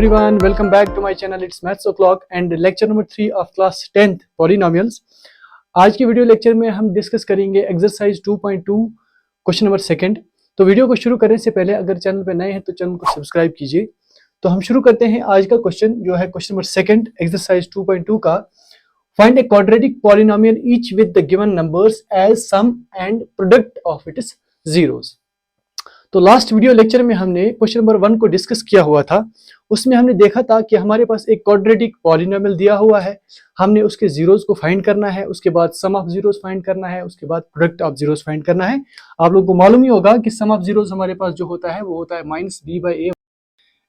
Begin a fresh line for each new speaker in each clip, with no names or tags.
everyone, welcome back to my channel. It's Maths O'Clock and lecture number 3 of class 10th polynomials. आज की video lecture में हम discuss करेंगे exercise 2.2 question number second. तो video को शुरू करने से पहले अगर चैनल पे नए हैं तो चैनल को सब्सक्राइब कीजिए। तो हम शुरू करते हैं आज का क्वेश्चन जो है क्वेश्चन नंबर सेकंड एक्सरसाइज 2.2 का। Find a quadratic polynomial each with the given numbers as sum and product of its zeros. तो लास्ट वीडियो लेक्चर में हमने क्वेश्चन नंबर 1 को डिस्कस किया हुआ था। उसमें हमने देखा था कि हमारे पास एक क्वाड्रेटिक पॉलिनोमियल दिया हुआ है, हमने उसके जीरोस को फाइंड करना है, उसके बाद सम ऑफ जीरोस फाइंड करना है, उसके बाद प्रोडक्ट ऑफ जीरोस फाइंड करना है। आप लोगों को मालूम ही होगा कि सम ऑफ जीरोस हमारे पास जो होता है वो होता है minus B by A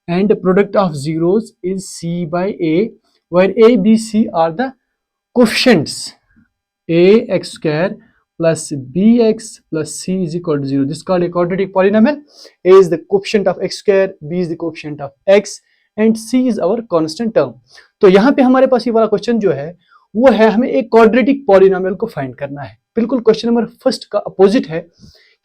and product of zeros is C by A, where A B C are the coefficients a x square plus bx plus c is equal to 0. This is called a quadratic polynomial. A is the coefficient of x square, b is the coefficient of x and c is our constant term. तो यहाँ पे हमारे पास ये वाला question जो है वो है हमें एक क्वाड्रेटिक पॉलिनोमियल को फाइंड करना है। बिल्कुल क्वेश्चन नंबर फर्स्ट का अपोजिट है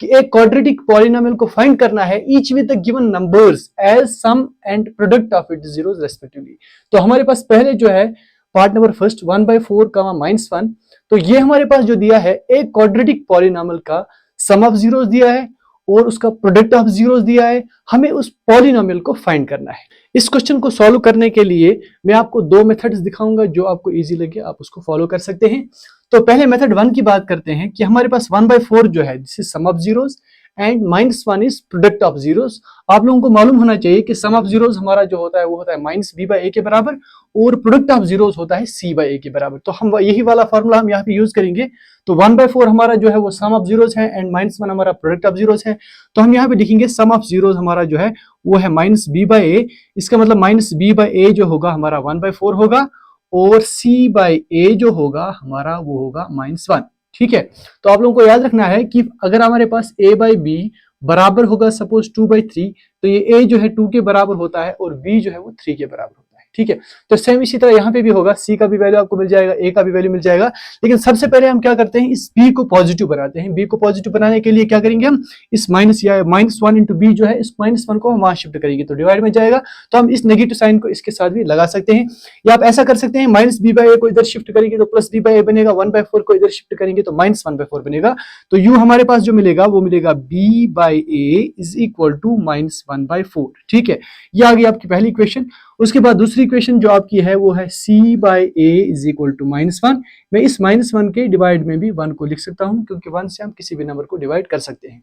कि एक क्वाड्रेटिक पॉलिनोमियल को फाइंड करना है each with the given numbers as sum and product of its zeros respectively. तो हमारे पास पहले जो है पार्ट नंबर फर्स्ट 1/4 -1, तो ये हमारे पास जो दिया है एक क्वाड्रेटिक पॉलिनोमियल का सम ऑफ जीरोस दिया है और उसका प्रोडक्ट ऑफ जीरोस दिया है। हमें उस पॉलिनोमियल को फाइंड करना है। इस क्वेश्चन को सॉल्व करने के लिए मैं आपको दो मेथड्स दिखाऊंगा, जो आपको इजी लगे आप उसको फॉलो कर सकते हैं। तो पहले मेथड 1 की बात करते हैं कि हमारे पास 1/4 जो है this is sum of zeros and -1 is product of zeros. आप लोगों को मालूम होना चाहिए कि सम ऑफ जीरोस हमारा जो होता है वो होता है माइनस बी बाई ए के बराबर और प्रोडक्ट ऑफ जीरोस होता है सी बाई ए के बराबर। तो हम यही वाला फॉर्मूला हम यहाँ पे यूज करेंगे। तो 1/4 हमारा जो है वो सम ऑफ जीरोस है एंड -1 हमारा प्रोडक्ट ऑफ जीरोस है। तो हम यहाँ पे लिखेंगे सम ऑफ जीरोस हमारा जो है वो है माइनस बी बाई ए। इसका मतलब माइनस बी बाई ए जो होगा हमारा 1/4 होगा और सी बाई ए जो होगा हमारा वो होगा -1। ठीक है, तो आप लोगों को याद रखना है कि अगर हमारे पास a बाई बी बराबर होगा सपोज 2/3, तो ये a जो है 2 के बराबर होता है और b जो है वो 3 के बराबर होता है। ठीक है, तो सेम इसी तरह यहाँ पे भी होगा, c का भी वैल्यू आपको मिल जाएगा, a का भी वैल्यू मिल जाएगा। लेकिन सबसे पहले हम क्या करते हैं, इस b को पॉजिटिव बनाते हैं। b को पॉजिटिव बनाने के लिए क्या करेंगे, हम इस माइनस या -1 इंटू बी जो है इस -1 को हम वहां शिफ्ट करेंगे तो डिवाइड में जाएगा। तो हम इस नेगेटिव साइन को इसके साथ भी लगा सकते हैं, या आप ऐसा कर सकते हैं माइनस बी बाई ए को इधर शिफ्ट करेंगे तो प्लस बी बाई ए बनेगा, 1/4 को इधर शिफ्ट करेंगे तो -1/4 बनेगा। तो यू हमारे पास जो मिलेगा वो मिलेगा b by A is equal to -1/4। ठीक है, ये आ गई आपकी पहली इक्वेशन। उसके बाद दूसरी इक्वेशन जो आपकी है वो है c by A is equal to -1। मैं इस -1 के डिवाइड में भी 1 को लिख सकता हूं क्योंकि 1 से हम किसी भी नंबर को डिवाइड कर सकते हैं।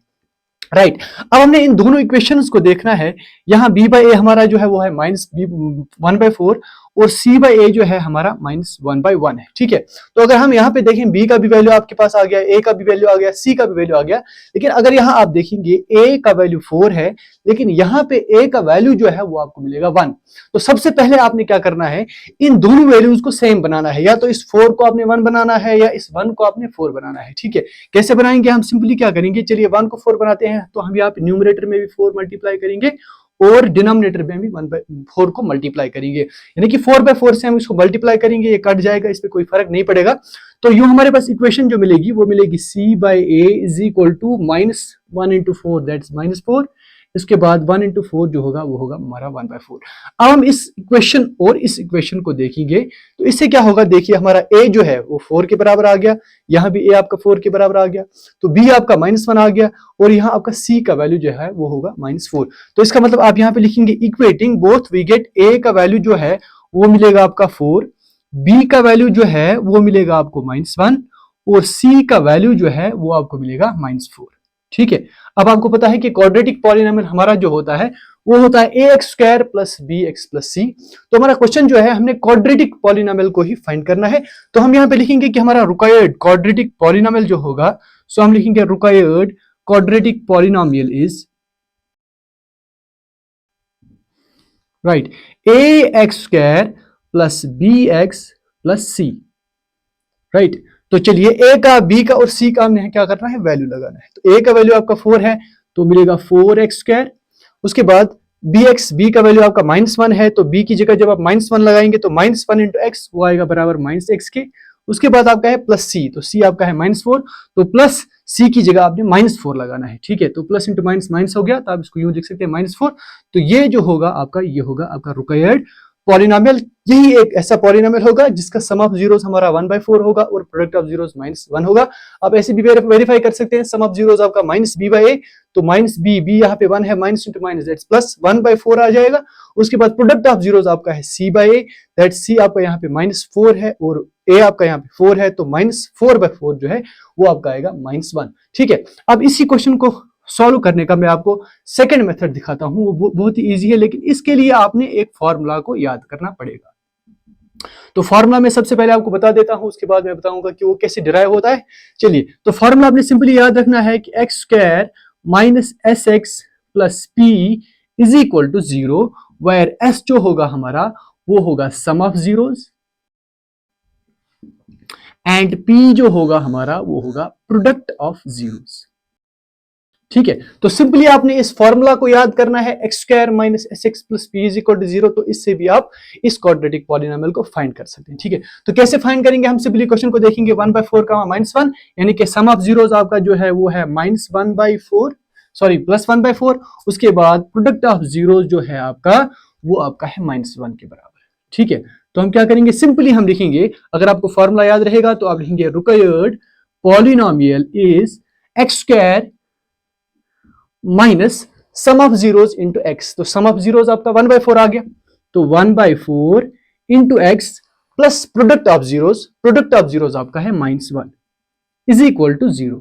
राइट, अब हमने इन दोनों इक्वेशंस को देखना है। यहाँ b बाई ए हमारा जो है वो है -1/4 और c बाई ए जो है हमारा -1/1 है। ठीक है, तो अगर हम यहाँ पे देखें b का भी वैल्यू आपके पास आ गया, a का भी वैल्यू आ गया, c का भी वैल्यू आ गया। लेकिन अगर यहाँ आप देखेंगे a का वैल्यू 4 है, लेकिन यहाँ पे a का वैल्यू जो है वो आपको मिलेगा 1। तो सबसे पहले आपने क्या करना है, इन दोनों वैल्यूज को सेम बनाना है। या तो इस 4 को आपने 1 बनाना है या इस 1 को आपने 4 बनाना है। ठीक है, कैसे बनाएंगे, हम सिंपली क्या करेंगे, चलिए 1 को 4 बनाते हैं। तो हम यहाँ पे न्यूमरेटर में भी 4 मल्टीप्लाई करेंगे और डिनोमिनेटर में भी 1/4 को मल्टीप्लाई करेंगे, यानी कि 4/4 से हम इसको मल्टीप्लाई करेंगे, ये कट जाएगा, इस पे कोई फर्क नहीं पड़ेगा। तो यूं हमारे पास इक्वेशन जो मिलेगी वो मिलेगी c by A is equal to -1 into 4 that's -4। इसके बाद 1 इंटू 4 जो होगा वो होगा हमारा 1/4। अब हम इस इक्वेशन और इस इक्वेशन को देखेंगे तो इससे क्या होगा, देखिए हमारा a जो है वो 4 के बराबर आ गया, यहाँ भी a आपका 4 के बराबर आ गया, तो b आपका -1 आ गया और यहाँ आपका c का वैल्यू जो है वो होगा -4। तो इसका मतलब आप यहाँ पे लिखेंगे equating both we get a का वैल्यू जो है वो मिलेगा आपका 4, b का वैल्यू जो है वो मिलेगा आपको -1 और c का वैल्यू जो है वो आपको मिलेगा -4। ठीक है, अब आपको पता है कि क्वाड्रेटिक पॉलिनोमियल हमारा जो होता है वो होता है ax² plus bx plus c। तो हमारा क्वेश्चन जो है हमने क्वाड्रेटिक पॉलिनोमियल को ही फाइंड करना है। तो हम यहाँ पे लिखेंगे कि हमारा रिक्वायर्ड क्वाड्रेटिक पॉलिनोमियल जो होगा, सो हम लिखेंगे required quadratic polynomial is right ax² plus bx plus c। Right, तो चलिए a का, b का और c का हमने क्या करना है, वैल्यू लगाना है। तो a का वैल्यू आपका 4 है तो मिलेगा 4x²। उसके बाद b का वैल्यू आपका -1 है तो b की जगह जब आप -1 लगाएंगे तो -1 इंटू x वो आएगा बराबर -x के। उसके बाद आपका है प्लस सी, तो सी आपका है -4, तो प्लस सी की जगह आपने -4 लगाना है, ठीक है। तो प्लस इंटू माइनस माइनस हो गया, तो आप इसको यूं लिख सकते हैं -4। तो ये जो होगा आपका, ये होगा आपका रिक्वायर्ड पॉलिनोमियल। यही एक ऐसा पॉलिनोमियल होगा जिसका सम ऑफ जीरोस हमारा 1/4 होगा और प्रोडक्ट ऑफ जीरोस -1 होगा। आप ऐसे भी वेरीफाई कर सकते हैं, सम ऑफ जीरोस आपका -b/a, तो -b यहाँ पे 1 है, minus into minus that's plus 1/4 आ जाएगा। उसके बाद प्रोडक्ट ऑफ जीरोस आपका है c/a, दैट c आपका यहाँ पे -4 है और a आपका यहाँ पे 4 है, तो -4/4 जो है वो आपका आएगा -1, ठीक है। अब इसी क्वेश्चन को सॉल्व करने का मैं आपको सेकंड मेथड दिखाता हूं, वो बहुत ही इजी है, लेकिन इसके लिए आपने एक फॉर्मूला को याद करना पड़ेगा। तो फॉर्मूला मैं सबसे पहले आपको बता देता हूं, उसके बाद मैं बताऊंगा कि वो कैसे डिराइव होता है। चलिए, तो फॉर्मूला आपने सिंपली याद रखना है कि x² minus sx plus p is equal to 0, where s जो होगा हमारा वो होगा sum of zeros and p जो होगा हमारा वो होगा प्रोडक्ट ऑफ जीरोस, ठीक है। तो सिंपली आपने इस फॉर्मूला को याद करना है, x² minus sx plus p is equal to 0, तो इससे भी आप इस क्वाड्रेटिक पॉलिनोमियल को फाइंड कर सकते हैं, ठीक है। तो कैसे फाइंड करेंगे, हम सिंपली क्वेश्चन को देखेंगे 1/4 का -1, यानी कि सम ऑफ जीरोस आपका जो है वो है -1/4, सॉरी प्लस 1/4। उसके बाद प्रोडक्ट ऑफ जीरोस जो है आपका वो आपका है -1 के बराबर, ठीक है। तो हम क्या करेंगे, सिंपली हम लिखेंगे, अगर आपको फॉर्मूला याद रहेगा तो आप लिखेंगे required polynomial is x² minus sum of zeros into x, तो सम ऑफ जीरोस आपका 1/4 आ गया, तो 1/4 into x plus product of zeros आपका है -1 इज इक्वल टू 0।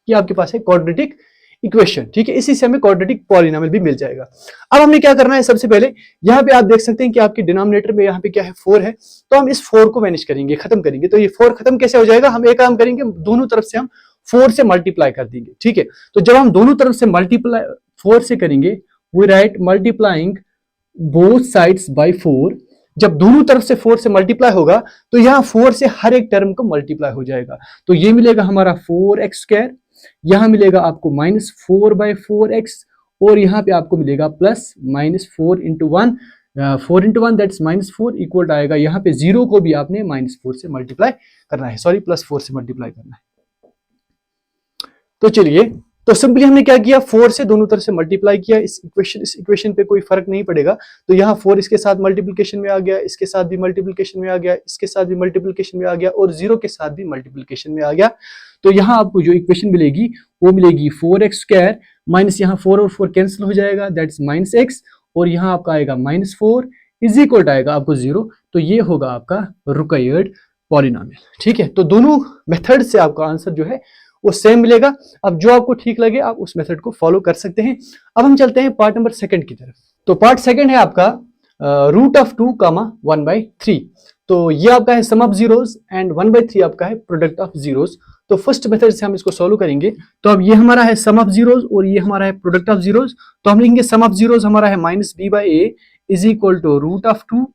ये आपके पास है क्वाड्रेटिक इक्वेशन, ठीक है। इसी से हमें क्वाड्रेटिक पॉलिनोमियल भी मिल जाएगा। अब हमने क्या करना है, सबसे पहले यहाँ पे आप देख सकते हैं कि आपके डिनोमिनेटर में यहाँ पे क्या है 4 है, तो हम इस 4 को वैनिश करेंगे, खत्म करेंगे। तो ये 4 खत्म कैसे हो जाएगा, हम एक काम करेंगे, दोनों तरफ से हम 4 से मल्टीप्लाई कर देंगे, ठीक है। तो जब हम दोनों तरफ से मल्टीप्लाई 4 से करेंगे, we write multiplying both sides by 4। जब दोनों तरफ से 4 से मल्टीप्लाई होगा तो यहाँ 4 से हर एक टर्म को मल्टीप्लाई हो जाएगा, तो ये मिलेगा हमारा 4x², यहां मिलेगा आपको -4/4x, और यहाँ पे आपको मिलेगा plus -4 into 1, 4 into 1 that's -4 equal आएगा, यहाँ पे 0 को भी आपने -4 से मल्टीप्लाई करना है, सॉरी +4 से मल्टीप्लाई करना है। तो चलिए, तो सिंपली हमने क्या किया, 4 से दोनों तरफ से मल्टीप्लाई किया, इस इक्वेशन पे कोई फर्क नहीं पड़ेगा। तो यहाँ 4 इसके साथ मल्टीप्लिकेशन में आ गया, इसके साथ भी मल्टीप्लिकेशन में आ गया, इसके साथ भी मल्टीप्लिकेशन में आ गया, और 0 के साथ भी मल्टीप्लिकेशन में आ गया। तो यहाँ आपको जो इक्वेशन मिलेगी वो मिलेगी 4x² माइनस, यहाँ 4 और 4 कैंसिल हो जाएगा, दैट्स -x, और यहाँ आपका आएगा -4 इज इक्वल आएगा आपको 0। तो ये होगा आपका रिक्वायर्ड पॉलिनोमियल, ठीक है। तो दोनों मेथड से आपका आंसर जो है वो सेम मिलेगा। अब जो आपको ठीक लगे आप उस मेथड को फॉलो कर सकते हैं। अब हम चलते हैं पार्ट नंबर 2 की तरफ। तो पार्ट 2 है आपका √2, 1/3। तो ये आपका है सम ऑफ जीरोस एंड 1/3 आपका है प्रोडक्ट ऑफ जीरोस। तो फर्स्ट मेथड से हम इसको सॉल्व करेंगे। तो अब ये हमारा है सम ऑफ जीरोस और ये हमारा है प्रोडक्ट ऑफ जीरोस। तो हम लिखेंगे सम ऑफ जीरोस हमारा है -b/a is equal to √2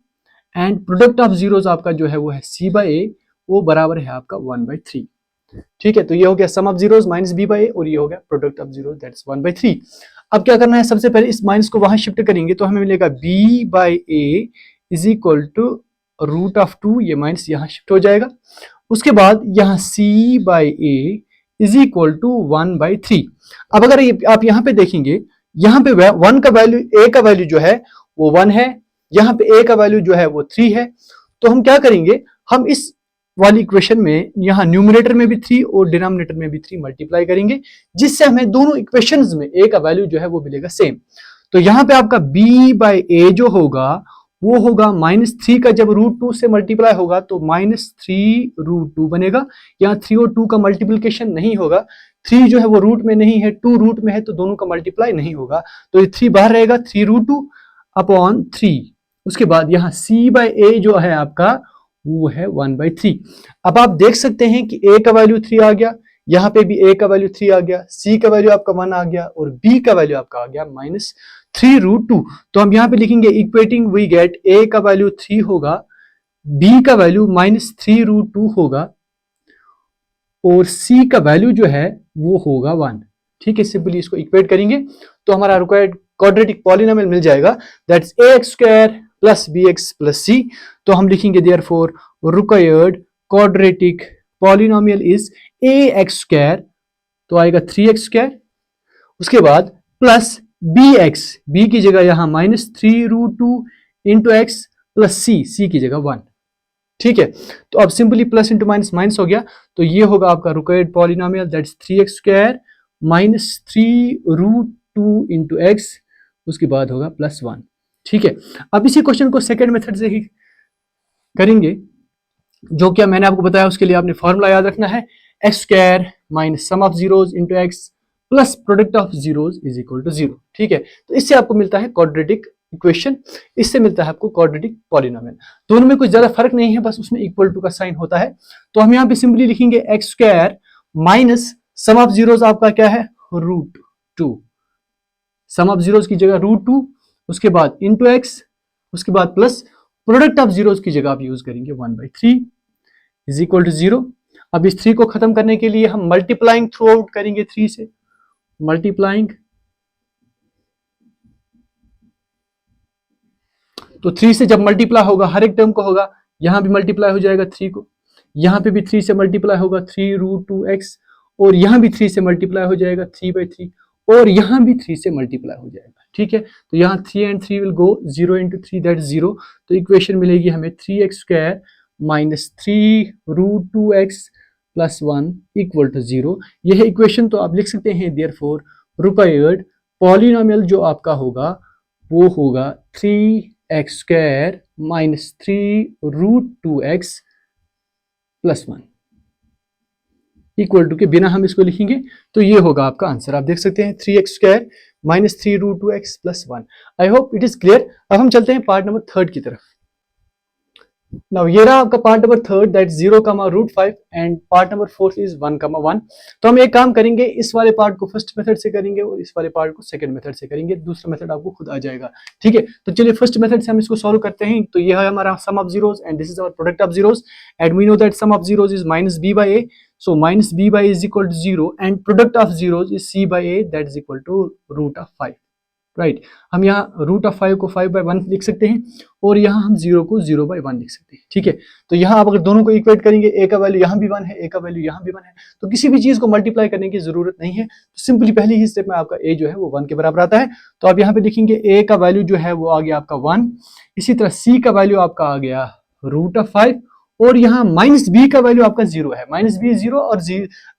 and product of zeros आपका जो है वो है c/a, वो बराबर है आपका 1/3, ठीक है। तो ये हो गया सम ऑफ जीरोस -b/a और ये हो गया प्रोडक्ट ऑफ जीरोस दैट्स 1/3। अब क्या करना है, सबसे पहले इस माइनस को वहां शिफ्ट करेंगे, तो हमें मिलेगा b/a इज इक्वल टू √2, ये माइनस यहाँ शिफ्ट हो जाएगा। उसके बाद यहाँ c/a इज इक्वल टू 1/3। अब अगर आप यहाँ पे देखेंगे, यहाँ पे 1 का वैल्यू, a का वैल्यू जो है वो 1 है, यहाँ पे a का वैल्यू जो है वो 3 है। तो हम क्या करेंगे, हम इस वाली इक्वेशन में यहाँ न्यूमरेटर में भी 3 और डिनोमिनेटर में भी 3 मल्टीप्लाई करेंगे, जिससे हमें दोनों इक्वेशंस में a का वैल्यू जो है वो मिलेगा सेम। तो यहाँ पे आपका b/a जो होगा वो होगा -3 का जब √2 से मल्टीप्लाई होगा तो -3√2 बनेगा। यहाँ 3 और 2 का मल्टीप्लिकेशन नहीं होगा, 3 जो है वो रूट में नहीं है, 2 रूट में है, तो दोनों का मल्टीप्लाई नहीं होगा, तो ये 3 बाहर रहेगा, 3√2 अपॉन 3। उसके बाद यहाँ c/a जो है आपका वो है 1/3। अब आप देख सकते हैं कि a का वैल्यू 3 आ गया, यहाँ पे भी a का वैल्यू 3 आ गया, c का वैल्यू आपका 1 आ गया और b का वैल्यू आपका आ गया -3√2। तो हम यहाँ पे लिखेंगे इक्वेटिंग वी गेट a का वैल्यू 3 होगा, b का वैल्यू -3√2 होगा और c का वैल्यू जो है वो होगा 1, ठीक है। सिंपली इसको इक्वेट करेंगे तो हमारा रिक्वायर्ड क्वाड्रेटिक पॉलिनोमियल मिल जाएगा, दैट्स ax² + bx + c। तो हम लिखेंगे therefore required quadratic polynomial is ax square, तो आएगा 3x स्क्वायर, उसके बाद प्लस bx, b की जगह यहां -3√2 इंटू एक्स प्लस c की जगह 1। ठीक है, तो अब simply plus into minus minus हो गया, तो ये होगा आपका required polynomial, that's 3x square -3√2 into x, उसके बाद होगा +1। ठीक है, अब इसी क्वेश्चन को सेकेंड मेथड से ही करेंगे, जो क्या मैंने आपको बताया उसके लिए आपने फॉर्मूला याद रखना है, X square minus sum of zeros into x plus product of zeros is equal to 0। ठीक है, तो इससे आपको मिलता है क्वाड्रेटिक इक्वेशन, इससे मिलता है आपको क्वाड्रेटिक पॉलिनोमियल। दोनों में कुछ ज्यादा फर्क नहीं है, बस उसमें इक्वल टू का साइन होता है। तो हम यहाँ पे सिंपली लिखेंगे x square minus sum of zeros आपका क्या है, √2, सम ऑफ जीरोज की जगह √2, उसके बाद इंटू एक्स, उसके बाद प्लस प्रोडक्ट ऑफ जीरोज की जगह आप यूज करेंगे 1/3 इज इक्वल टू 0। अब इस 3 को खत्म करने के लिए हम मल्टीप्लाइंग थ्रू आउट करेंगे 3 से, मल्टीप्लाइंग, तो 3 से जब मल्टीप्लाई होगा हर एक टर्म को होगा, यहां भी मल्टीप्लाई हो जाएगा 3 को, यहां पे भी 3 से मल्टीप्लाई होगा 3√2x, और यहां भी 3 से मल्टीप्लाई हो जाएगा 3/3, और यहां भी 3 से मल्टीप्लाई हो जाएगा। ठीक है, तो यहां 3 and 3 will go, 0 into 3 that 0, तो इक्वेशन मिलेगी हमें 3x square minus 3√2x plus 1 equal to 0। यह इक्वेशन तो आप लिख सकते हैं, देयरफॉर रिक्वायर्ड पॉलिनोमियल जो आपका होगा वो होगा 3x square minus 3√2x plus 1 equal to के बिना हम इसको लिखेंगे तो ये होगा आपका आंसर। आप देख सकते हैं 3x square minus 3√2x plus 1। I hope it is clear. अब हम चलते हैं पार्ट नंबर 3 की तरफ। नाउ ये रहा आपका part number 3, that 0,√5 and part number 4 is 1,1। तो हम एक काम करेंगे, इस वाले पार्ट को फर्स्ट मेथड से करेंगे और इस वाले पार्ट को सेकंड मेथड से करेंगे, दूसरा मेथड आपको खुद आ जाएगा। ठीक है, तो चलिए फर्स्ट मेथड से हम इसको सॉल्व करते हैं। तो ये है हमारा sum of zeros and this is our product of zeros and we know that sum of zeros is -b/a, so -b/a is equal to 0 and product of zeros is c/a, that is equal to √5। Right, हम यहाँ √5 को 5/1 लिख सकते हैं और यहाँ हम 0 को 0/1 लिख सकते हैं। ठीक है, तो यहाँ आप अगर दोनों को इक्वेट करेंगे, ए का वैल्यू यहाँ भी 1 है, ए का वैल्यू यहाँ भी 1 है, तो किसी भी चीज को मल्टीप्लाई करने की जरूरत नहीं है। तो सिंपली पहले ही स्टेप में आपका ए जो है वो 1 के बराबर आता है। तो आप यहाँ पे लिखेंगे ए का वैल्यू जो है वो आ गया आपका 1, इसी तरह सी का वैल्यू आपका आ गया √5, और यहाँ माइनस बी का वैल्यू आपका 0 है, माइनस बी 0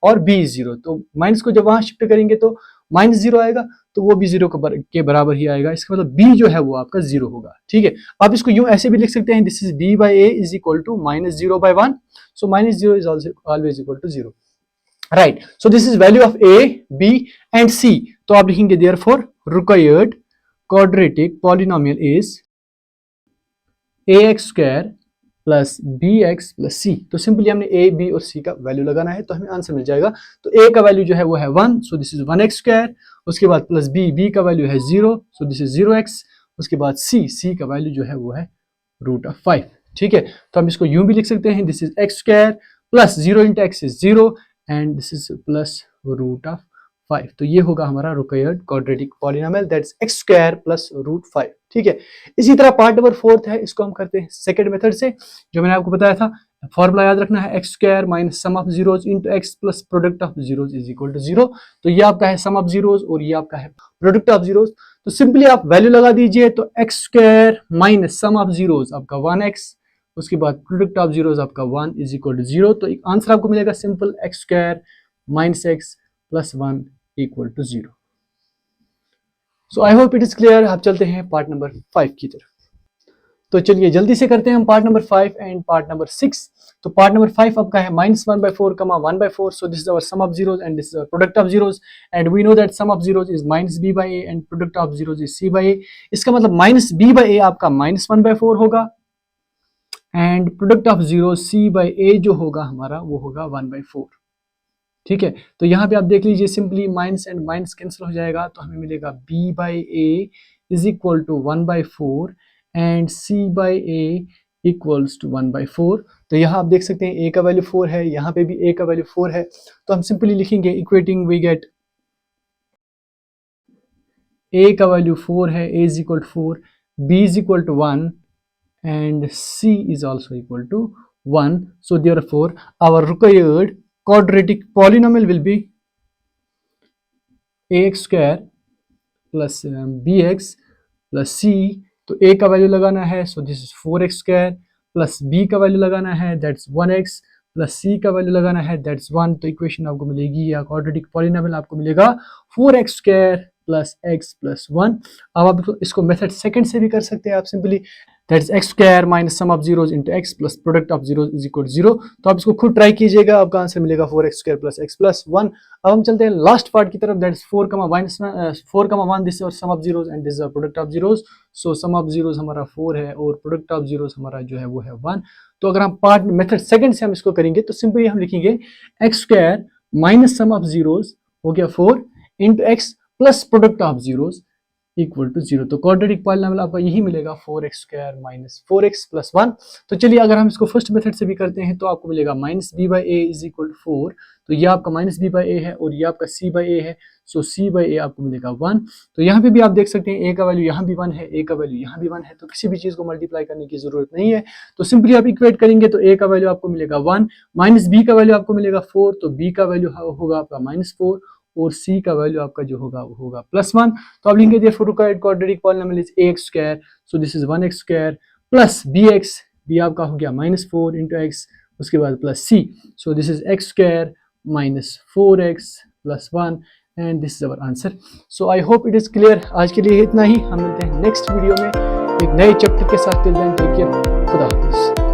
और बी 0, तो माइनस को जब वहां शिफ्ट करेंगे तो -0 आएगा, तो वो भी 0 के बराबर ही आएगा। इसका मतलब b जो है वो आपका 0 होगा। ठीक है, आप इसको यूं ऐसे भी लिख सकते हैं, this is b/a is equal to -0/1, so -0 is always equal to 0। Right, so this is value of a, b and c। तो आप लिखेंगे therefore required quadratic polynomial is ax square plus bx plus c। तो simply हमने a, b और c का value लगाना है तो हमें आंसर मिल जाएगा। तो a का वैल्यू जो है वो है 1, सो दिस इज 1x स्क्वायर, उसके बाद प्लस b का वैल्यू है 0, सो दिस इज 0x, उसके बाद c का वैल्यू जो है वो है √5। ठीक है, तो हम इसको यूं भी लिख सकते हैं, this is x square plus 0 into x is 0 and this is plus √5। तो ये होगा हमारा required quadratic polynomial, that's x square plus √5। ठीक है, इसी तरह पार्ट नंबर 4 है, इसको हम करते हैं सेकंड मेथड से, जो मैंने आपको बताया था। फॉर्मूला याद रखना है, x square minus sum of zeros into x plus product of zeros is equal to 0। तो ये आपका है सम ऑफ जीरोज और ये आपका है प्रोडक्ट ऑफ जीरोज। तो सिंपली आप वैल्यू लगा दीजिए, तो x square minus sum of zeros आपका 1x, उसके बाद प्रोडक्ट ऑफ जीरोज आपका 1 इज इक्वल टू 0। तो एक आंसर आपको मिलेगा simple, x square minus x plus 1 equal to 0। So I hope it is clear. आप चलते हैं पार्ट नंबर 5 की तरफ। तो चलिए जल्दी से करते हैं हम part number 5 and part number 6। तो पार्ट नंबर 5 आपका है -1/4, 1/4, so this is our sum of zeros and this is our product of zeros and we know that sum of zeros is -b/a and product of zeros is c/a। इसका मतलब -b/a आपका -1/4 होगा and product of zero c/a जो होगा हमारा वो होगा 1/4। ठीक है, तो यहाँ पे आप देख लीजिए, simply minus and minus cancel हो जाएगा, तो हमें मिलेगा b/a is equal to 1/4 and c/a equals to 1/4। तो यहाँ आप देख सकते हैं a का वैल्यू 4 है, यहाँ पे भी a का वैल्यू 4 है, तो हम सिंपली लिखेंगे इक्वेटिंग, वी गेट a का वैल्यू 4 है, a is equal to 4, b is equal to 1 and c is also equal to 1. So therefore our required quadratic polynomial will be ax square plus bx plus c. तो a का value लगाना है, सो this is 4x square, plus b का value लगाना है, that's 1x, plus c का value लगाना है, दैट्स 1. तो इक्वेशन आपको मिलेगी या क्वाड्रेटिक पॉलिनोमियल आपको मिलेगा 4x square plus x plus 1. अब आप इसको मेथड सेकंड से भी कर सकते हैं आप simply, that is x square minus sum of zeros into x plus product of zero is equal 0. तो आप इसको खुद ट्राई कीजिएगा, आपका आंसर मिलेगा 4x square plus x plus 1. अब हम चलते हैं लास्ट पार्ट की तरफ, दैट इज 4,1 दिस और sum of zeros and this is product of zeros. So sum of zeros हमारा 4 है और प्रोडक्ट ऑफ जीरोज हमारा जो है वो है 1. तो अगर हम पार्ट मेथड सेकंड से हम इसको करेंगे तो सिंपली हम लिखेंगे x square minus sum of zeros हो गया 4 into x plus product of zeros equal to 0. तो क्वाड्रेटिक पॉलिनोमियल आपका यही मिलेगा 4x square minus 4x plus 1. तो चलिए अगर हम इसको फर्स्ट मेथड से भी करते हैं तो आपको मिलेगा minus B by A is equal to 4. तो ये आपका माइनस बी बाई ए है और ये आपका सी बाई ए है, सो सी बाई ए आपको मिलेगा 1. तो यहाँ पे भी आप देख सकते हैं ए का वैल्यू यहाँ भी 1 है, ए का वैल्यू यहाँ भी 1 है, तो किसी भी चीज़ को मल्टीप्लाई करने की जरूरत नहीं है. तो सिंपली आप इक्वेट करेंगे तो ए का वैल्यू आपको मिलेगा 1, माइनस बी का वैल्यू आपको मिलेगा 4, तो बी का वैल्यू होगा आपका माइनस 4 और c का वैल्यू आपका जो होगा वो होगा प्लस 1. तो आप लिखेंगे therefore required quadratic polynomial is ax square, so this is 1x square plus bx, b आपका हो गया माइनस 4 इंटू एक्स, उसके बाद plus c, so this is x square minus 4x plus 1 and this is our answer. So I hope it is clear. आज के लिए इतना ही, हम मिलते हैं नेक्स्ट वीडियो में एक नए चैप्टर के साथ. टिल देन टेक केयर, खुदा हाफिज़.